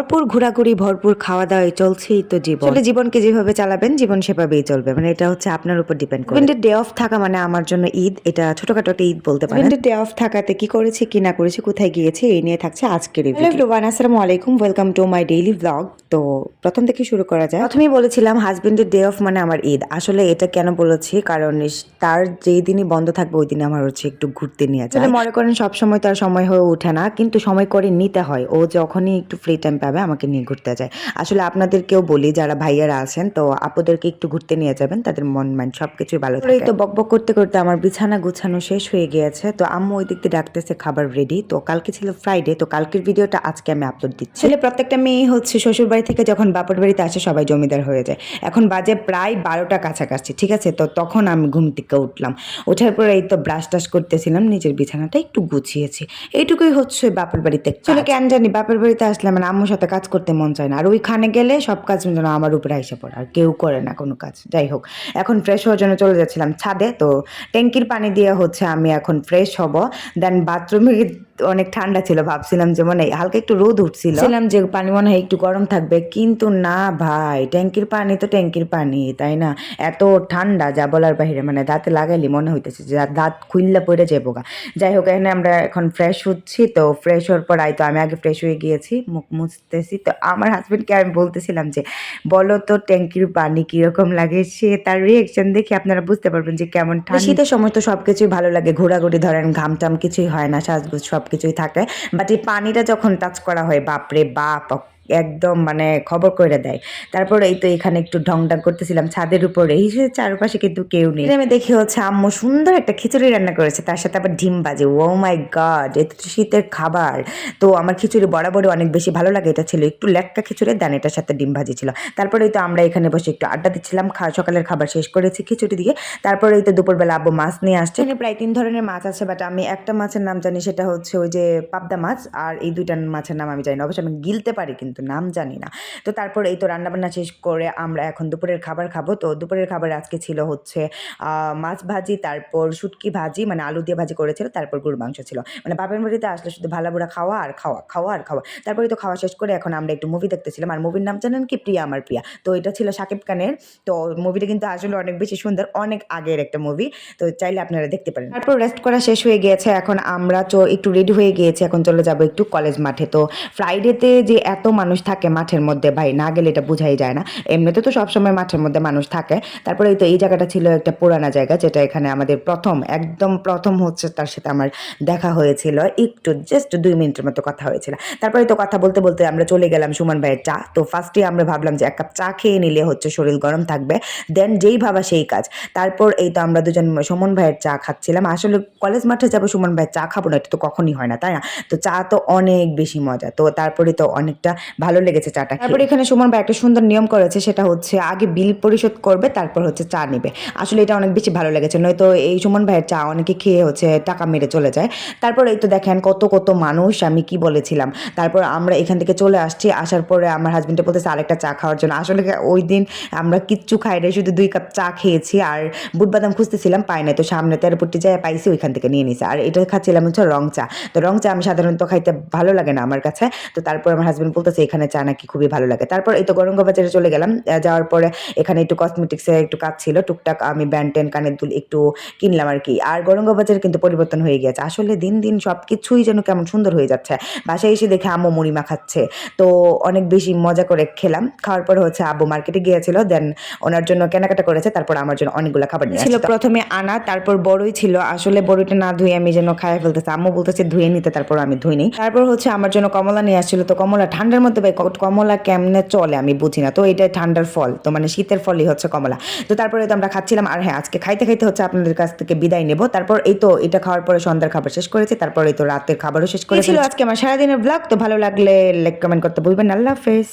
ভরপুর ঘোরাঘুরি, ভরপুর খাওয়া দাওয়াই চলছেই তো জীবন। আসলে জীবনকে যেভাবে চালাবেন জীবন সেভাবেই চলবে, মানে এটা হচ্ছে আপনার উপর ডিপেন্ড করে। হাজবেন্ডের ডে অফ থাকা মানে আমার জন্য ঈদ, এটা ছোটখাটো একটা ঈদ বলতে পারেন। হাজবেন্ডের ডে অফ থাকাতে কি করেছি কি না করেছি, কোথায় গিয়েছি, এই নিয়ে থাকছে আজকের ভিডিও। হ্যালো এভরিওয়ান, আসসালামু আলাইকুম, welcome to my daily blog. তো প্রথম থেকে শুরু করা যায়। প্রথমেই বলেছিলাম হাজবেন্ডের ডে অফ মানে আমার ঈদ। আসলে এটা কেন বলেছি, কারণ তার যেই দিনই বন্ধ থাকবে ওই দিনে আমার হচ্ছে একটু ঘুরতে নিয়ে যায়। মনে করেন সবসময় তার সময় হয়ে ওঠে না, কিন্তু সময় করে নিতে হয়। ও যখনই একটু ফ্রি টাইম পাবে আমাকে নিয়ে ঘুরতে যায়। আসলে আপনাদেরকেও বলি, যারা ভাইয়ারা আছেন তো আপুদেরকে একটু ঘুরতে নিয়ে যাবেন, তাদের মন মাইন্ড সবকিছুই ভালো থাকে। তো বকবক করতে করতে আমার বিছানা গুছানো শেষ হয়ে গিয়েছে। তো আম্মু ওই দিক দিয়ে ডাকতেছে খাবার রেডি। তো কালকে ছিল ফ্রাইডে, তো কালকের ভিডিওটা আজকে আমি আপলোড দিচ্ছি। আসলে প্রত্যেকটা মেয়ে হচ্ছে শ্বশুর বাড়ি থেকে যখন বাপের বাড়িতে আসে সবাই জমিদার হয়ে যায়। এখন বাজে প্রায় 12টা কাছাকাছি, ঠিক আছে। তো তখন আমি ঘুম থেকে উঠলাম, ওঠার পরে এই তো ব্রাশ টাশ করতেছিলাম, নিজের বিছানাটা একটু গুছিয়েছি। এইটুকুই হচ্ছে বাপের বাড়িতে। চলে কেন জানি বাপের বাড়িতে আসলে মানে আম্মুর সাথে কাজ করতে মন চায় না, আর ওইখানে গেলে সব কাজ যেন আমার উপরে আইসা পড়ে, আর কেউ করে না কোনো কাজ। যাই হোক, এখন ফ্রেশ হওয়ার জন্য চলে যাচ্ছিলাম ছাদে। তো ট্যাঙ্কির পানি দিয়ে হচ্ছে আমি এখন ফ্রেশ হব। দেন বাথরুমে অনেক ঠান্ডা ছিল, ভাবছিলাম যে মানে হালকা একটু রোদ উঠছিল, যে পানি মনে হয় একটু গরম থাকবে, কিন্তু না ভাই, ট্যাঙ্কির পানি তো ট্যাঙ্কির পানি, তাই না? এত ঠান্ডা যা বলার বাহিরে, মানে দাঁতে লাগাইলি মনে হইতেছে যে দাঁত খুললে পড়ে যাবো গা। যাই হোক, এখানে আমরা এখন ফ্রেশ হচ্ছি। তো ফ্রেশ হওয়ার পর তো আমি আগে ফ্রেশ হয়ে গিয়েছি, মুখ মুছতেছি। তো আমার হাজবেন্ডকে আমি বলতেছিলাম যে বলো তো ট্যাঙ্কির পানি কিরকম লাগে। সে তার রিয়েকশন দেখে আপনারা বুঝতে পারবেন যে কেমন ঠান্ডা। শীতের সময় তো সবকিছুই ভালো লাগে, ঘোরাঘুরি ধরেন, ঘাম টাম কিছুই হয় না, সাজগুজ সবকিছুই থাকে। বাট এই পানিটা যখন টাচ করা হয়, বাপরে বাপ, একদম মানে খবর করে দেয়। তারপর এই তো এখানে একটু ঢং ঢং করতেছিলাম ছাদের উপরে, এই চারপাশে কিন্তু কেউ নেই। আমি দেখি হচ্ছে আম্মু সুন্দর একটা খিচুড়ি রান্না করেছে, তার সাথে আবার ডিম ভাজি। ও মাই গড, এটা তো শীতের খাবার। তো আমার খিচুড়ি বরাবরই অনেক বেশি ভালো লাগে। এটা ছিল একটু লেটকা খিচুড়ি, দেন এটার সাথে ডিম ভাজি ছিল। তারপরে তো আমরা এখানে বসে একটু আড্ডা দিচ্ছিলাম, সকালের খাবার শেষ করেছি খিচুড়ি দিয়ে। তারপরে এই তো দুপুরবেলা আব্বু মাছ নিয়ে আসছে। এখানে প্রায় 3 ধরনের মাছ আছে, বাট আমি একটা মাছের নাম জানি, সেটা হচ্ছে ওই যে পাবদা মাছ। আর এই 2টা মাছের নাম আমি জানি না, অবশ্যই আমি গিলতে পারি কিন্তু নাম জানি না। তো তারপর এই তো রান্নাবান্না শেষ করে আমরা এখন দুপুরের খাবার খাবো। তো দুপুরের খাবার আজকে ছিল হচ্ছে মাছ ভাজি, তারপর শুটকি ভাজি, মানে আলু দিয়ে ভাজি করেছিল, তারপর গরুর মাংস ছিল। মানে বাপের বাড়িতে আসলে শুধু ভালো বুড়া খাওয়া আর খাওয়া, খাওয়া আর খাওয়া। তারপরে তো খাওয়া শেষ করে এখন আমরা একটু মুভি দেখতেছিলাম। আর মুভির নাম জানেন কি? প্রিয়া আমার প্রিয়া। তো এটা ছিল শাকিব খানের। তো মুভিটা কিন্তু আসলে অনেক বেশি সুন্দর, অনেক আগের একটা মুভি, তো চাইলে আপনারা দেখতে পারেন। তারপর রেস্ট করা শেষ হয়ে গিয়েছে, এখন আমরা একটু রেডি হয়ে গিয়েছি, এখন চলে যাবো একটু কলেজ মাঠে। তো ফ্রাইডেতে যে এত মানুষ থাকে মাঠের মধ্যে, ভাই না গেলে এটা বোঝাই যায় না। এমনিতে তো সবসময় মাঠের মধ্যে মানুষ থাকে। তারপরে এই তো এই জায়গাটা ছিল একটা পুরানা জায়গা, যেটা এখানে আমাদের একদম প্রথম হচ্ছে তার সাথে আমার দেখা হয়েছিল, একটু জাস্ট 2 মিনিটের মতো কথা হয়েছিল। তারপরে তো কথা বলতে বলতে আমরা চলে গেলাম সুমন ভাইয়ের চা। তো ফার্স্টে আমরা ভাবলাম যে 1 কাপ চা খেয়ে নিলে হচ্ছে শরীর গরম থাকবে, দেন যেই ভাবা সেই কাজ। তারপর এই তো আমরা দুজন সুমন ভাইয়ের চা খাচ্ছিলাম। আসলে কলেজ মাঠে যাবো সুমন ভাইয়ের চা খাবো না, এটা তো কখনই হয় না, তাই না? তো চা তো অনেক বেশি মজা। তো তারপরে তো অনেকটা ভালো লেগেছে চাটা। তারপরে এখানে সুমন ভাই একটা সুন্দর নিয়ম করেছে, সেটা হচ্ছে আগে বিল পরিশোধ করবে, তারপর হচ্ছে চা নেবে। আসলে এটা অনেক বেশি ভালো লেগেছে, নয়তো এই সুমন ভাইয়ের চা অনেকে খেয়ে হচ্ছে টাকা মেরে চলে যায়। তারপর এই তো দেখেন কত কত মানুষ, আমি কি বলেছিলাম। তারপর আমরা এখান থেকে চলে আসছি, আসার পরে আমার হাজবেন্ডে বলতেছে আরেকটা চা খাওয়ার জন্য। আসলে ওই দিন আমরা কিচ্ছু খাই নাই, শুধু 2 কাপ চা খেয়েছি। আর বুট বাদাম খুঁজতেছিলাম, পাই নাই। তো সামনে তেরোপুটি যায় পাইছি, ওইখান থেকে নিয়ে নিছি। আর এটা খাচ্ছিলাম হচ্ছে রং চা। তো রং চা আমি সাধারণত খাইতে ভালো লাগে না আমার কাছে। তো তারপর আমার হাজবেন্ড বলতেছে এখানে চা নাকি খুবই ভালো লাগে। তারপর এই তো গরঙ্গবাজারে চলে গেলাম। যাওয়ার পরে এখানে একটু কসমেটিক্সের একটু কাজ ছিল, টুকটাক আমি ব্যান্ডটেন কানের দুল একটু কিনলাম আর কি। আর গরঙ্গবাজারে কিন্তু পরিবর্তন হয়ে গেছে, আসলে দিন দিন সব কিছুই যেন কেমন সুন্দর হয়ে যাচ্ছে। বাসায় এসে দেখে আম্মু মুড়ি মাখাচ্ছে, তো অনেক বেশি মজা করে খেলাম। খাওয়ার পরে হচ্ছে আব্বু মার্কেটে গিয়েছিল, দেন ওনার জন্য কেনাকাটা করেছে, তারপর আমার জন্য অনেকগুলো খাবার নিয়ে ছিল। প্রথমে আনা, তারপর বড়ই ছিল। আসলে বড়ইটা না ধুয়ে আমি যেন খাইয়ে ফেলতেছে, আম্মু বলতেছে ধুয়ে নিতে, তারপর আমি ধুই নি। তারপর হচ্ছে আমার জন্য কমলা নিয়ে আসছিল। তো কমলা ঠান্ডার মধ্যে ভাই কমলা কেমনে চলে আমি বুঝি না। তো এটা ঠান্ডার ফল, তো মানে শীতের ফলই হচ্ছে কমলা। তো তারপরে তো আমরা খাচ্ছিলাম। আর হ্যাঁ, আজকে খাইতে খাইতে হচ্ছে আপনাদের কাছ থেকে বিদায় নেব। তারপর এই তো এটা খাওয়ার পরে সন্ধ্যার খাবার শেষ করেছি, তারপর এই তো রাতের খাবারও শেষ করেছি। আজকে আমার সারাদিনের ব্লগ। তো ভালো লাগলে লাইক কমেন্ট করতে ভুলবেন না। আল্লাহ হাফেজ।